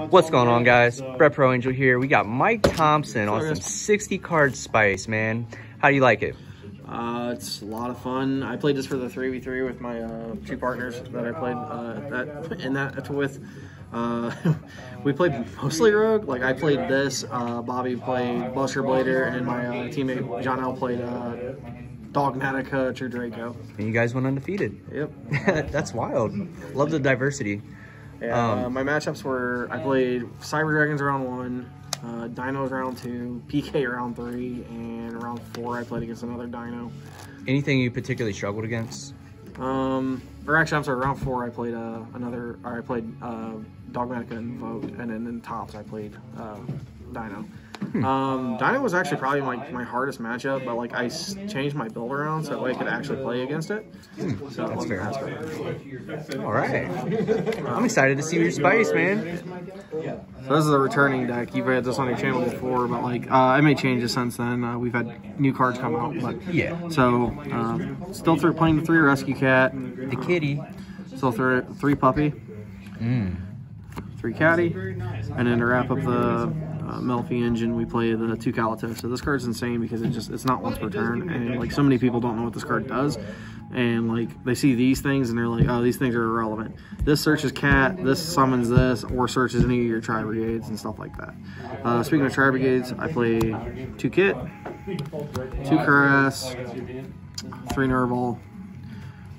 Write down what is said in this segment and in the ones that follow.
What's going on, guys? Brett Pro Angel here. We got Mike Thompson on some 60 card spice, man. How do you like it? It's a lot of fun. I played this for the 3v3 with my two partners that I played with. We played mostly Rogue. Like, I played this, Bobby played Buster Blader, and my teammate John L played Dogmatika Shaddoll. And you guys went undefeated. Yep. That's wild. Love the diversity. Yeah, my matchups were, I played Cyber Dragons round 1, Dinos round 2, PK round 3, and round 4 I played against another Dino. Anything you particularly struggled against? Or actually, I'm sorry, round 4 I played Dogmatika and Vote, and then in tops I played Dino. Dino was actually probably my hardest matchup, but like I changed my build around so that way I could actually play against it. So that's fair. All right, I'm excited to see your spice, man. So this is a returning deck. You've had this on your channel before, but like I made changes since then. We've had new cards come out, but yeah. So still playing the 3 Rescue Cat, the kitty, still 3 Puppy, 3 Catty, and then to wrap up the Melffy engine, we play the 2 Calato. So this card's insane because it's not once per turn, and like so many people don't know what this card does, and like they see these things and they're like, oh, these things are irrelevant. This searches cat, this summons this, or searches any of your Tri-Brigades and stuff like that. Speaking of Tri-Brigades, I play 2 Kit, 2 Caress, 3 Nerval,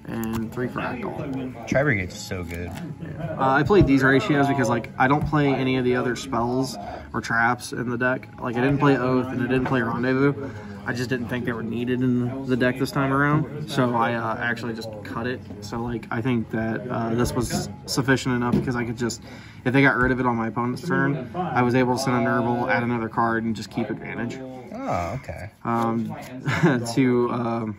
and 3 Fractal. Tri-Brigade's so good. Yeah. I played these ratios because like I don't play any of the other spells or traps in the deck. Like I didn't play Oath and I didn't play Rendezvous. I just didn't think they were needed in the deck this time around. So I actually just cut it. So like I think that this was sufficient enough because I could just, if they got rid of it on my opponent's turn, I was able to send a Nerval, add another card, and just keep advantage. Oh, okay. To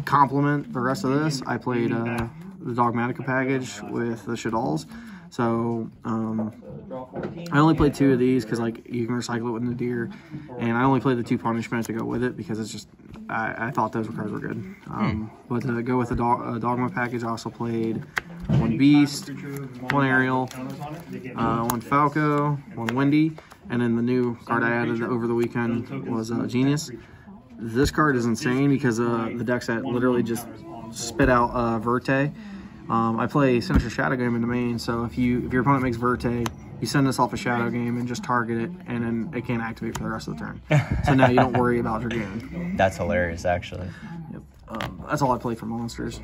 complement the rest of this, I played the Dogmatika package with the Shaddolls. So I only played 2 of these because like you can recycle it with Nadir, and I only played the 2 Punishment to go with it because it's just I thought those cards were good. But to go with the Dogma package, I also played 1 Beast, 1 Ariel, 1 Falco, 1 Wendy, and then the new card I added over the weekend was Genius. This card is insane because the deck set literally just spit out Verte. I play Sinister Shadow Game in the main, so if your opponent makes Verte, you send this off a Shadow Game and just target it, and then it can't activate for the rest of the turn. So now you don't worry about your game. That's hilarious, actually. Yep. That's all I play for monsters.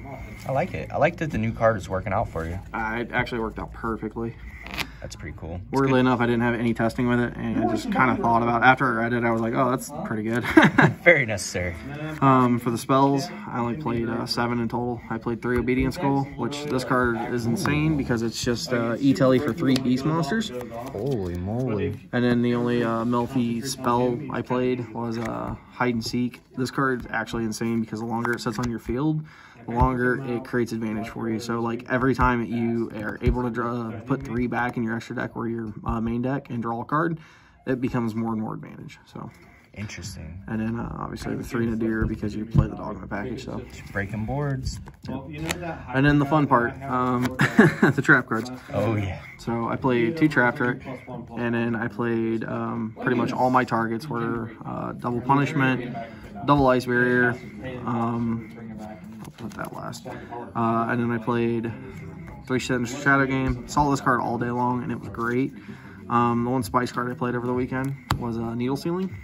I like it. I like that the new card is working out for you. It actually worked out perfectly. That's pretty cool. Weirdly enough, I didn't have any testing with it, and I just kind of thought about it. After I read it, I was like, oh, that's pretty good. Very necessary. For the spells, I only played 7 in total. I played 3 Obedient Skull, which this card is insane because it's just E-Telly for 3 beast monsters. Holy moly. And then the only Melffy spell I played was Hide and Seek. This card is actually insane because the longer it sits on your field, the longer it creates advantage for you. So like every time you are able to put 3 back in your extra deck or your main deck and draw a card, it becomes more and more advantage. So interesting. And then obviously the 3 Nadir because you play the Dogma package. So breaking boards. And then the fun part, the trap cards. Oh yeah. So I played 2 Trap Trick, and then I played pretty much all my targets were double Punishment, double Ice Barrier. I'll put that last. And then I played 3 Shadow Game. Saw this card all day long, and it was great. The 1 Spice card I played over the weekend was Needle Ceiling.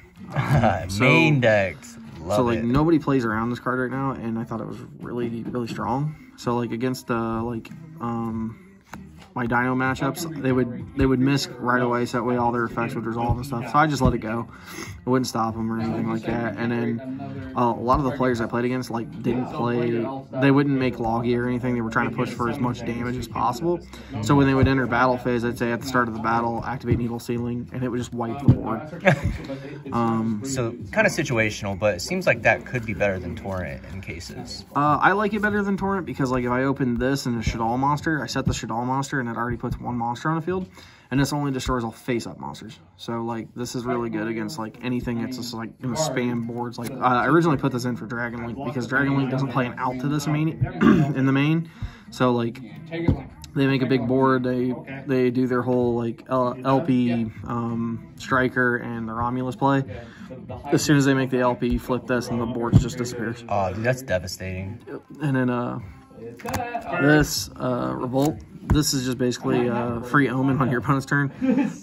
Main decks. Love so like it. Nobody plays around this card right now, and I thought it was really, really strong. So like against my Dino matchups, they would miss right away, so that way all their effects would resolve and stuff. So I just let it go. I wouldn't stop them or anything like that. And then a lot of the players I played against didn't play. They wouldn't make Loggy or anything. They were trying to push for as much damage as possible. So when they would enter battle phase, I'd say at the start of the battle, activate Needle Ceiling, and it would just wipe the board. So kind of situational, but it seems like that could be better than Torrent in cases. I like it better than Torrent because like if I open this and a Shaddoll monster, I set the Shaddoll monster and it already puts 1 monster on the field, and this only destroys all face-up monsters. So like this is really good against like anything that's just like gonna spam boards. Like I originally put this in for Dragon Link because Dragon Link doesn't play an out to this main in the main. So like they make a big board. They do their whole like LP striker and the Romulus play. As soon as they make the LP, you flip this and the board just disappears. Oh, dude, that's devastating. And then this Revolt. This is just basically free omen on your opponent's turn,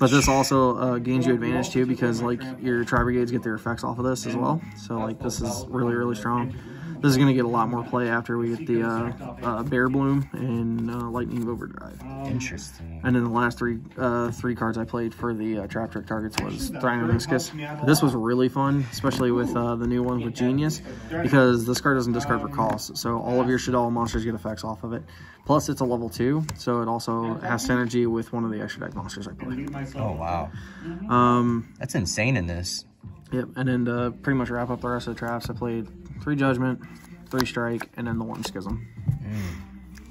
but this also gains you advantage too because like your Tri-Brigades get their effects off of this as well. So like this is really, really strong. This is going to get a lot more play after we get the Bear Bloom and Lightning Overdrive. Interesting. And then the last three cards I played for the Trap Trick targets was Thrynomiscus. This was really fun, especially with the new one with Genius, because this card doesn't discard for cost. So all of your Shaddoll monsters get effects off of it. Plus it's a level 2, so it also has synergy with one of the extra deck monsters I play. Oh, wow. That's insane in this. Yep, and then to pretty much wrap up the rest of the traps, I played 3 Judgment, 3 Strike, and then the 1 Schism.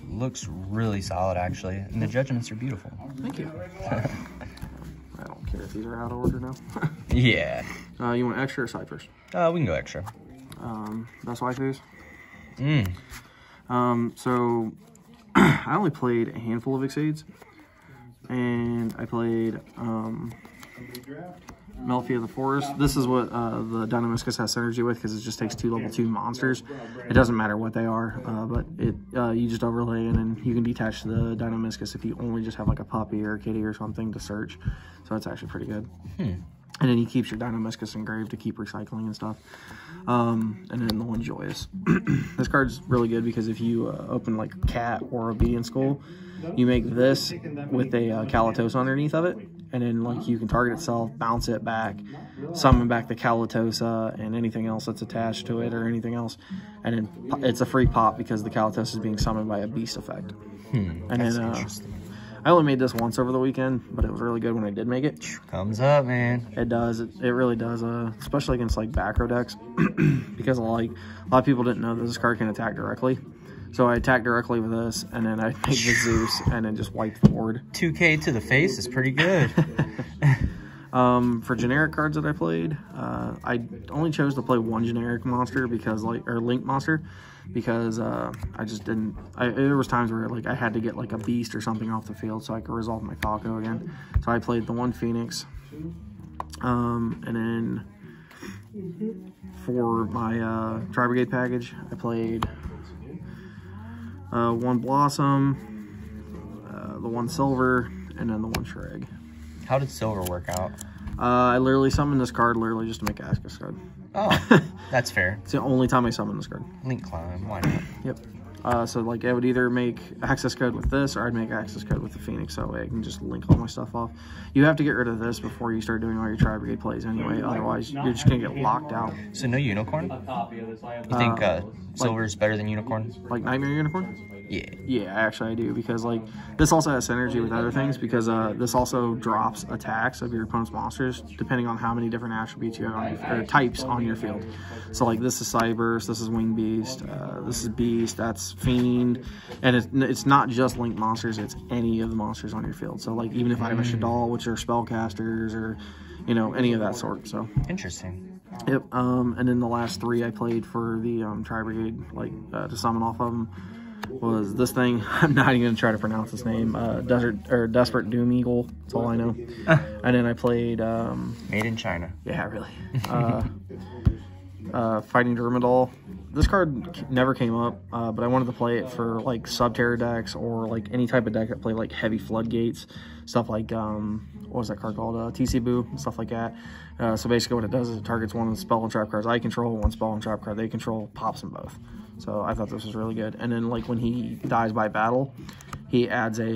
Looks really solid, actually. And the Judgments are beautiful. Thank you. I don't care if these are out of order now. Yeah. You want extra or side first? We can go extra. That's waifus. So I only played a handful of Exades, and I played Melffy of the Forest. This is what the Dynamiscus has synergy with because it just takes 2 level 2 monsters. It doesn't matter what they are, but you just overlay in and you can detach the Dynamiscus if you only just have like a puppy or a kitty or something to search. So it's actually pretty good. And then he keeps your Dynamiscus engraved to keep recycling and stuff. And then the 1 Joyous. This card's really good because if you open like a cat or obedient skull, you make this with a Calatos underneath of it, and then like you can target itself, bounce it back, summon back the Calatosa and anything else that's attached to it or anything else, and then it's a free pop because the Calatos is being summoned by a beast effect. And then I only made this once over the weekend, but it was really good when I did make it. Thumbs up, man. It does. It really does, especially against like backrow decks, because like a lot of people didn't know that this card can attack directly. So I attacked directly with this, and then I made the Zeus, and then just wiped the board. 2K to the face is pretty good. For generic cards that I played, I only chose to play 1 generic monster because link monster, because I just didn't. There was times where like I had to get like a beast or something off the field so I could resolve my Falco again. So I played the 1 Phoenix, and then for my Tri-Brigade package, I played 1 Blossom, the 1 Silver, and then the 1 Shreg. How did Silver work out? I literally summoned this card literally just to make access card. Oh, that's fair. It's the only time I summoned this card. Link climb, why not? Yep. So like I would either make access code with this or I'd make access code with the Phoenix, so that way I can just link all my stuff off. You have to get rid of this before you start doing all your Tri-Brigade plays anyway, otherwise you're just gonna get locked out. So no Unicorn? You think Silver is better than Unicorn? Like Nightmare Unicorn? Yeah. Yeah, actually I do, because like this also has synergy with other things, because this also drops attacks of your opponent's monsters depending on how many different attributes you have on your, or types on your field. So like this is Cyburst, this is Wing Beast, this is Beast, that's Fiend, and it's not just Link monsters, it's any of the monsters on your field. So like even if I have a Shaddoll, which are spellcasters, or you know, any of that sort. So interesting. Yep. And then the last 3 I played for the Tri-Brigade, like to summon off of them, was this thing. I'm not even gonna try to pronounce this name. Desperate Doom Eagle. That's all I know. And then I played Made in China. Yeah, really. Fighting Dermidol. This card never came up, but I wanted to play it for like Subterror decks or like any type of deck that played like heavy floodgates, stuff like what was that card called? TC Boo, stuff like that. So basically what it does is it targets 1 of the spell and trap cards I control, 1 spell and trap card they control, pops them both. So I thought this was really good. And then like when he dies by battle, he adds a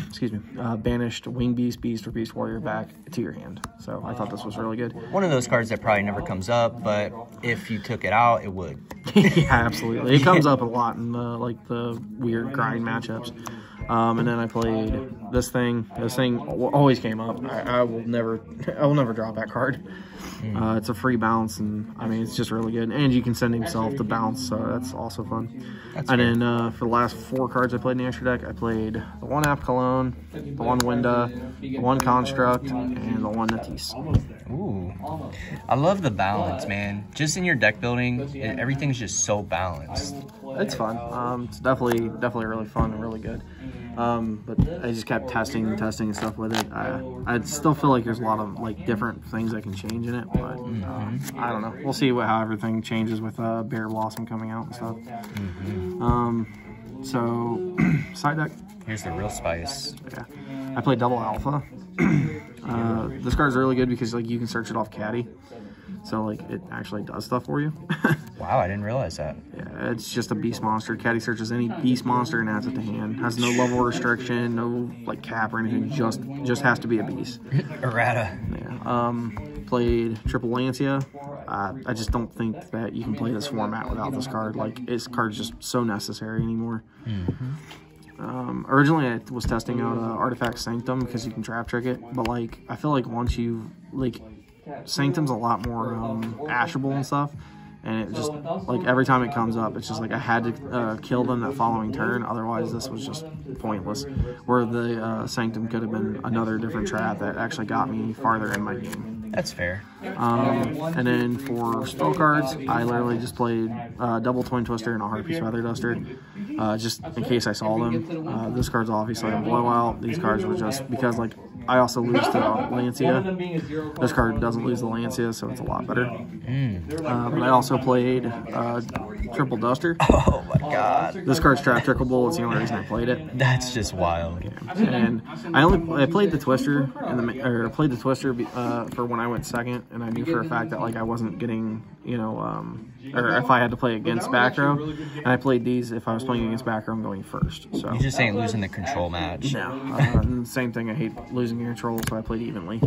excuse me, banished Wing Beast, Beast, or Beast Warrior back to your hand. So I thought this was really good. One of those cards that probably never comes up, but if you took it out, it would. Yeah, absolutely. It comes up a lot in like the weird grind matchups. And then I played this thing. This thing always came up. I will never drop that card. It's a free bounce, and I mean it's just really good. And you can send himself to bounce, so that's also fun. Then for the last 4 cards I played in the extra deck, I played the 1 App Cologne, the 1 Winda, the 1 Construct, and the 1 Natisse. Ooh, I love the balance, man. Just in your deck building, everything's just so balanced. It's fun. It's definitely really fun and really good. But I just kept testing and stuff with it. I still feel like there's a lot of like different things I can change in it, but I don't know. We'll see how everything changes with Bear Blossom coming out and stuff. So side deck. Here's the real spice. Yeah, I played double alpha. This card's really good because like you can search it off caddy, so like it actually does stuff for you. Wow, I didn't realize that. Yeah, it's just a beast monster. Caddy searches any beast monster and adds it to hand. Has no level restriction, no like cap or anything. Just has to be a beast. Errata. Yeah. Played triple Lancia. I just don't think that you can play this format without this card. Like this card's just so necessary anymore. Originally I was testing out Artifact Sanctum because you can trap trick it, but like I feel like once you like Sanctum's a lot more ashable and stuff, and it just like every time it comes up it's just like I had to kill them that following turn, otherwise this was just pointless, where the Sanctum could have been another different trap that actually got me farther in my game. That's fair. And then for spell cards, I literally just played double Twin Twister and a Hard Piece Feather Duster, just in case I saw them. This card's obviously a blowout. These cards were just because like I also lose to Lancia. This card doesn't lose the Lancia, so it's a lot better. But I also played triple Duster. Oh my god. This card's trap trickable. It's the only reason I played it. That's just wild. Yeah. And I played the Twister played the Twister for when I went second, and I knew for a fact that like I wasn't getting, you know, or if I had to play against back row, and I played these if I was playing against back row, I'm going first. So you just ain't losing the control match. No. Same thing. I hate losing control, so I played evenly.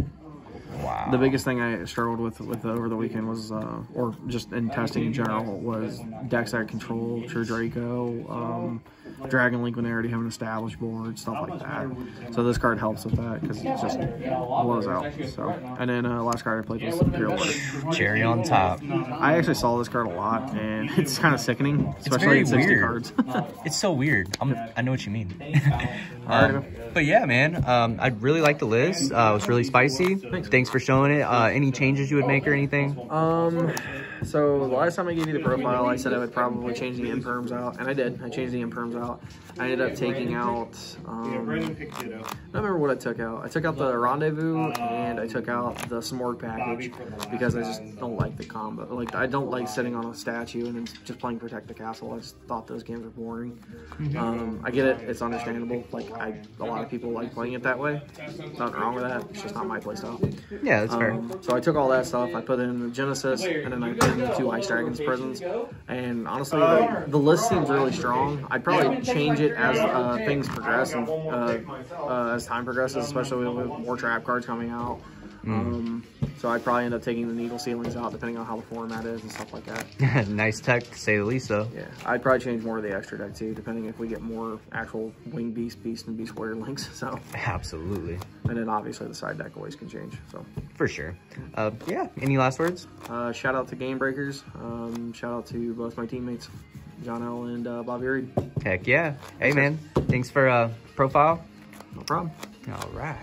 Wow. The biggest thing I struggled with over the weekend was, or just in testing in general, was decks that control True Draco, Dragon Link when they already have an established board, stuff like that. So this card helps with that because it just blows out. So, and then last card I played was Imperial Order. Cherry on top. I actually saw this card a lot, and it's kind of sickening, especially in 60 cards. It's so weird. I know what you mean. But yeah, man, I really like the list. It was really spicy. Thanks for showing it. Any changes you would make or anything? So the last time I gave you the profile, I said I would probably change the imperms out, and I did. I changed the imperms out. I ended up taking out, I don't remember what I took out. I took out the Rendezvous, and I took out the Smorg package, because I just don't like the combo. Like, I don't like sitting on a statue and then just playing Protect the Castle. I just thought those games were boring. I get it. It's understandable. Like, a lot of people like playing it that way. Nothing wrong with that. It's just not my playstyle. Yeah, that's fair. So I took all that stuff. I put in the Genesis, and then I put in the 2 Ice Dragons prisons. And honestly, the list seems really strong. I'd probably change it as things progress and as time progresses, especially with more trap cards coming out. So I'd probably end up taking the needle ceilings out depending on how the format is and stuff like that. Nice tech, to say the least, though. Yeah, I'd probably change more of the extra deck too, depending if we get more actual Wing Beast, and Beast Warrior links. So absolutely. And then obviously the side deck always can change. So for sure. Yeah. Any last words? Shout out to Game Breakers. Shout out to both my teammates, John L. and Bobby Reed. Heck yeah. Hey man, thanks for profile. No problem. All right.